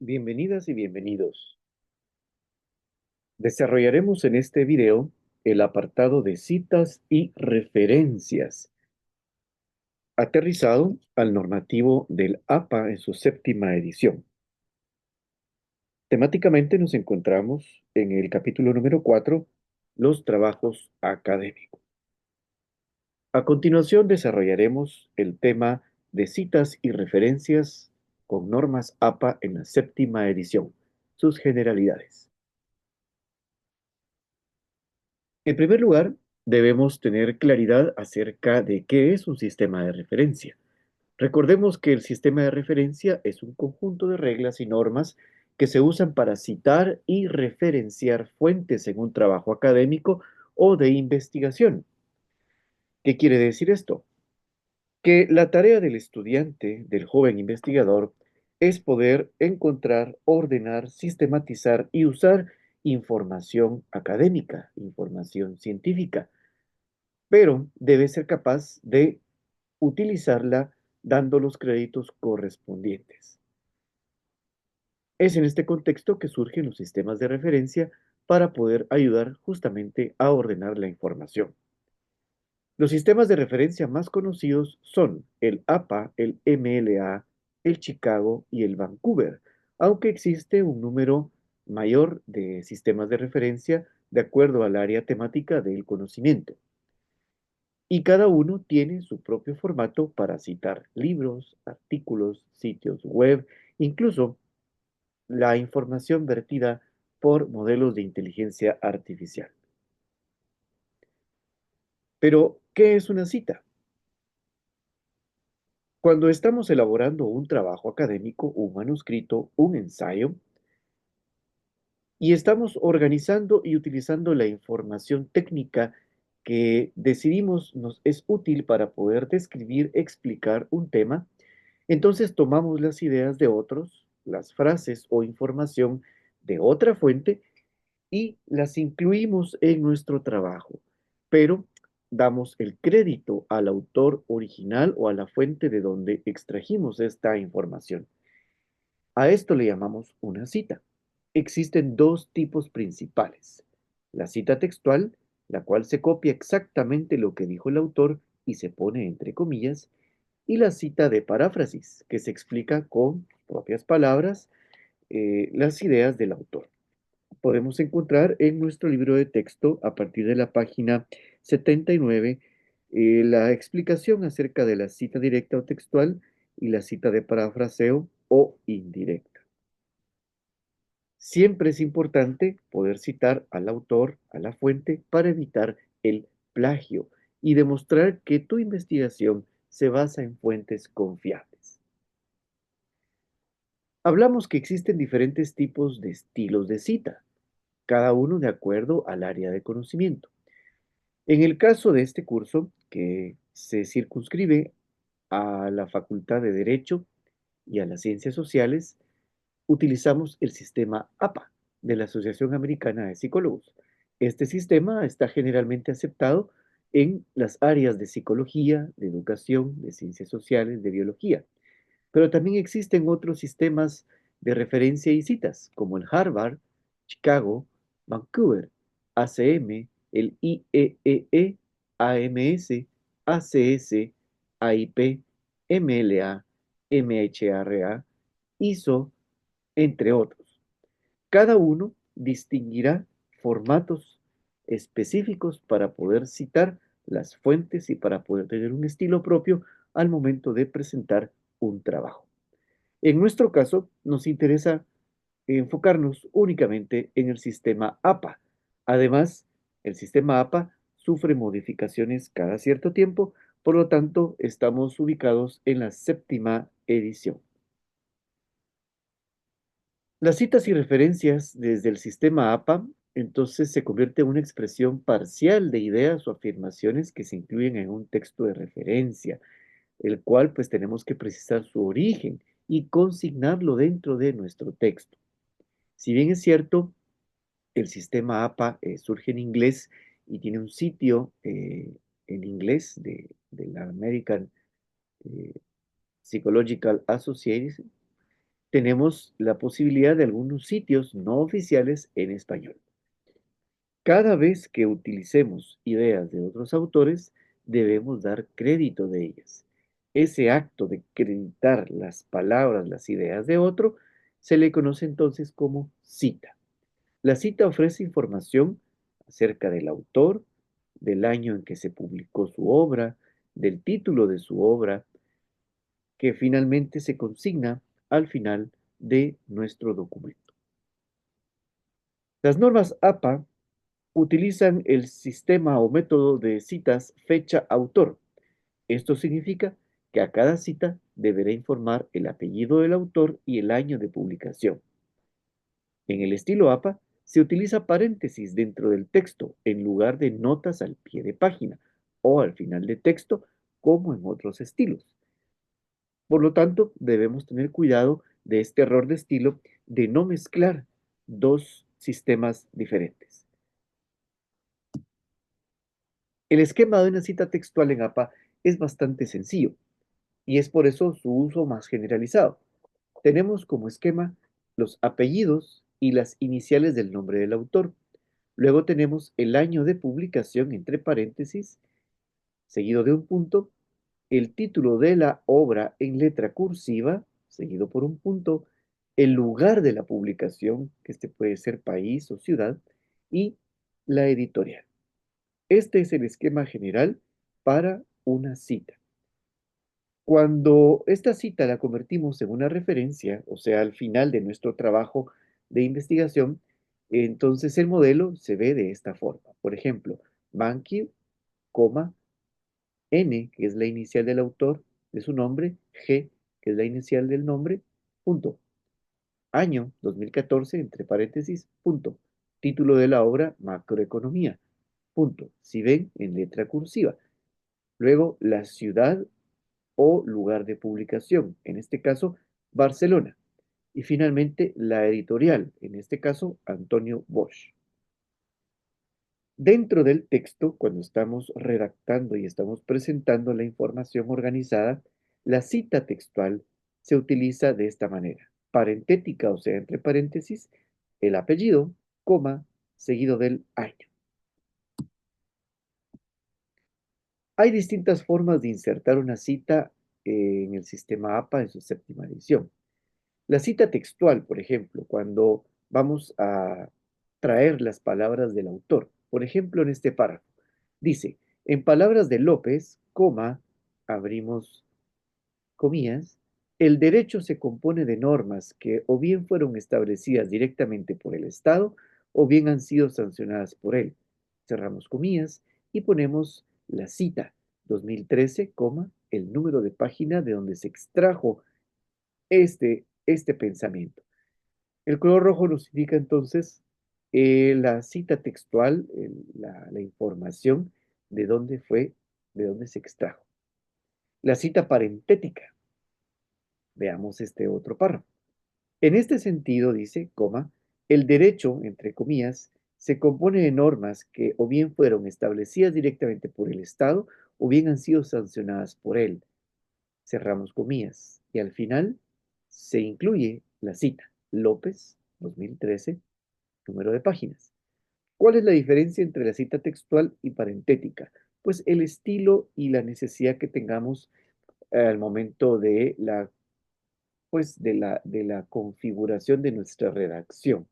Bienvenidas y bienvenidos. Desarrollaremos en este video el apartado de citas y referencias, aterrizado al normativo del APA en su séptima edición. Temáticamente nos encontramos en el capítulo número 4, los trabajos académicos. A continuación desarrollaremos el tema de citas y referencias con normas APA en la séptima edición, sus generalidades. En primer lugar, debemos tener claridad acerca de qué es un sistema de referencia. Recordemos que el sistema de referencia es un conjunto de reglas y normas que se usan para citar y referenciar fuentes en un trabajo académico o de investigación. ¿Qué quiere decir esto? Que la tarea del estudiante, del joven investigador, es poder encontrar, ordenar, sistematizar y usar información académica, información científica, pero debe ser capaz de utilizarla dando los créditos correspondientes. Es en este contexto que surgen los sistemas de referencia para poder ayudar justamente a ordenar la información. Los sistemas de referencia más conocidos son el APA, el MLA, el Chicago y el Vancouver, aunque existe un número mayor de sistemas de referencia de acuerdo al área temática del conocimiento. Y cada uno tiene su propio formato para citar libros, artículos, sitios web, incluso la información vertida por modelos de inteligencia artificial. Pero, ¿qué es una cita? Cuando estamos elaborando un trabajo académico, un manuscrito, un ensayo, y estamos organizando y utilizando la información técnica que decidimos nos es útil para poder describir, explicar un tema, entonces tomamos las ideas de otros, las frases o información de otra fuente y las incluimos en nuestro trabajo, pero damos el crédito al autor original o a la fuente de donde extrajimos esta información. A esto le llamamos una cita. Existen dos tipos principales. La cita textual, la cual se copia exactamente lo que dijo el autor y se pone entre comillas, y la cita de paráfrasis, que se explica con propias palabras las ideas del autor. Podemos encontrar en nuestro libro de texto, a partir de la página 79, la explicación acerca de la cita directa o textual y la cita de parafraseo o indirecta. Siempre es importante poder citar al autor, a la fuente, para evitar el plagio y demostrar que tu investigación se basa en fuentes confiables. Hablamos que existen diferentes tipos de estilos de cita, cada uno de acuerdo al área de conocimiento. En el caso de este curso, que se circunscribe a la Facultad de Derecho y a las Ciencias Sociales, utilizamos el sistema APA de la Asociación Americana de Psicólogos. Este sistema está generalmente aceptado en las áreas de psicología, de educación, de ciencias sociales, de biología. Pero también existen otros sistemas de referencia y citas, como el Harvard, Chicago, Vancouver, ACM, el IEEE, AMS, ACS, AIP, MLA, MHRA, ISO, entre otros. Cada uno distinguirá formatos específicos para poder citar las fuentes y para poder tener un estilo propio al momento de presentar un trabajo. En nuestro caso, nos interesa enfocarnos únicamente en el sistema APA. Además, el sistema APA sufre modificaciones cada cierto tiempo, por lo tanto, estamos ubicados en la séptima edición. Las citas y referencias desde el sistema APA entonces se convierte en una expresión parcial de ideas o afirmaciones que se incluyen en un texto de referencia, el cual pues tenemos que precisar su origen y consignarlo dentro de nuestro texto. Si bien es cierto, el sistema APA surge en inglés y tiene un sitio en inglés de la American eh, Psychological Association, tenemos la posibilidad de algunos sitios no oficiales en español. Cada vez que utilicemos ideas de otros autores, debemos dar crédito de ellas. Ese acto de creditar las palabras, las ideas de otro, se le conoce entonces como cita. La cita ofrece información acerca del autor, del año en que se publicó su obra, del título de su obra, que finalmente se consigna al final de nuestro documento. Las normas APA utilizan el sistema o método de citas fecha-autor. Esto significa que a cada cita deberá informar el apellido del autor y el año de publicación. En el estilo APA se utiliza paréntesis dentro del texto en lugar de notas al pie de página o al final de texto como en otros estilos. Por lo tanto, debemos tener cuidado de este error de estilo de no mezclar dos sistemas diferentes. El esquema de una cita textual en APA es bastante sencillo y es por eso su uso más generalizado. Tenemos como esquema los apellidos y las iniciales del nombre del autor. Luego tenemos el año de publicación entre paréntesis, seguido de un punto, el título de la obra en letra cursiva, seguido por un punto, el lugar de la publicación, que este puede ser país o ciudad, y la editorial. Este es el esquema general para una cita. Cuando esta cita la convertimos en una referencia, o sea, al final de nuestro trabajo de investigación, entonces el modelo se ve de esta forma. Por ejemplo, BanQ, N, que es la inicial del autor, de su nombre, G, que es la inicial del nombre, punto. Año 2014, entre paréntesis, punto. Título de la obra, Macroeconomía, punto. Si ven, en letra cursiva. Luego, la ciudad o lugar de publicación, en este caso, Barcelona. Y finalmente, la editorial, en este caso, Antonio Bosch. Dentro del texto, cuando estamos redactando y estamos presentando la información organizada, la cita textual se utiliza de esta manera. Parentética, o sea, entre paréntesis, el apellido, coma, seguido del año. Hay distintas formas de insertar una cita en el sistema APA en su séptima edición. La cita textual, por ejemplo, cuando vamos a traer las palabras del autor. Por ejemplo, en este párrafo, dice, en palabras de López, coma, abrimos comillas, el derecho se compone de normas que o bien fueron establecidas directamente por el Estado o bien han sido sancionadas por él. Cerramos comillas y ponemos la cita 2013, el número de página de donde se extrajo este pensamiento. El color rojo nos indica entonces la cita textual, la información de dónde fue, de dónde se extrajo. La cita parentética. Veamos este otro párrafo. En este sentido, dice, el derecho, entre comillas, se compone de normas que o bien fueron establecidas directamente por el Estado o bien han sido sancionadas por él. Cerramos comillas. Y al final se incluye la cita. López, 2013, número de páginas. ¿Cuál es la diferencia entre la cita textual y parentética? Pues el estilo y la necesidad que tengamos al momento de la, pues de la configuración de nuestra redacción.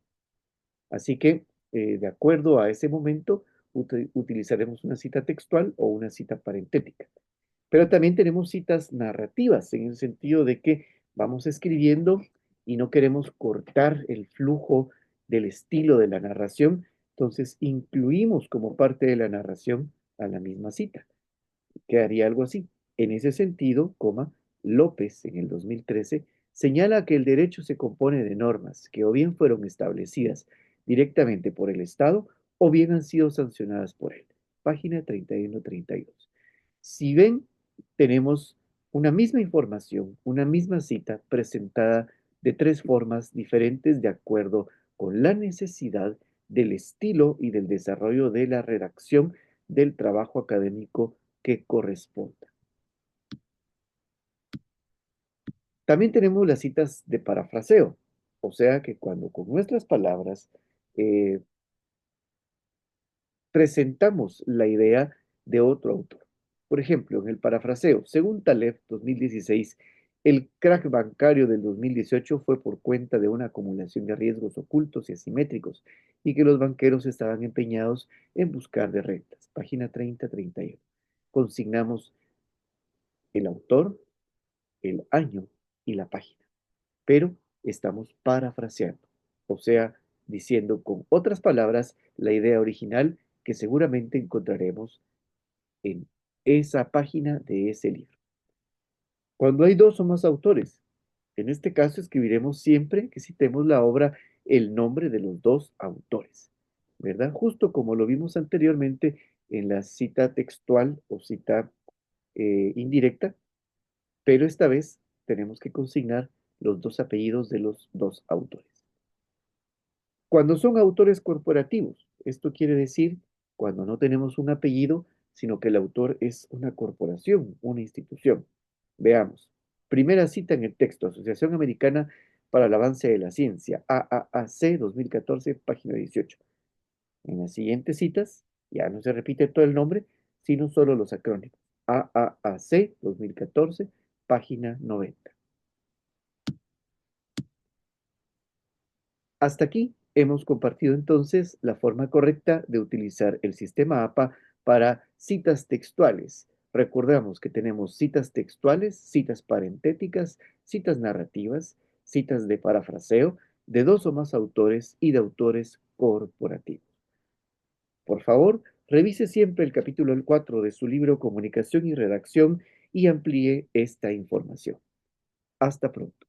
Así que, de acuerdo a ese momento, utilizaremos una cita textual o una cita parentética. Pero también tenemos citas narrativas, en el sentido de que vamos escribiendo y no queremos cortar el flujo del estilo de la narración, entonces incluimos como parte de la narración a la misma cita. Quedaría algo así. En ese sentido, López en el 2013 señala que el derecho se compone de normas que o bien fueron establecidas directamente por el Estado o bien han sido sancionadas por él. Página 31-32. Si ven, tenemos una misma información, una misma cita presentada de tres formas diferentes de acuerdo con la necesidad del estilo y del desarrollo de la redacción del trabajo académico que corresponda. También tenemos las citas de parafraseo, o sea que cuando con nuestras palabras eh, presentamos la idea de otro autor. Por ejemplo, en el parafraseo, según Taleb 2016, el crack bancario del 2018 fue por cuenta de una acumulación de riesgos ocultos y asimétricos y que los banqueros estaban empeñados en buscar de rentas. Página 30-31. Consignamos el autor, el año y la página, pero estamos parafraseando, o sea, diciendo con otras palabras la idea original que seguramente encontraremos en esa página de ese libro. Cuando hay dos o más autores, en este caso escribiremos siempre que citemos la obra el nombre de los dos autores, ¿verdad? Justo como lo vimos anteriormente en la cita textual o cita indirecta, pero esta vez tenemos que consignar los dos apellidos de los dos autores. Cuando son autores corporativos, esto quiere decir cuando no tenemos un apellido, sino que el autor es una corporación, una institución. Veamos. Primera cita en el texto, Asociación Americana para el Avance de la Ciencia, AAAC 2014, página 18. En las siguientes citas, ya no se repite todo el nombre, sino solo los acrónimos. AAAC 2014, página 90. Hasta aquí hemos compartido entonces la forma correcta de utilizar el sistema APA para citas textuales. Recordamos que tenemos citas textuales, citas parentéticas, citas narrativas, citas de parafraseo, de dos o más autores y de autores corporativos. Por favor, revise siempre el capítulo 4 de su libro Comunicación y Redacción y amplíe esta información. Hasta pronto.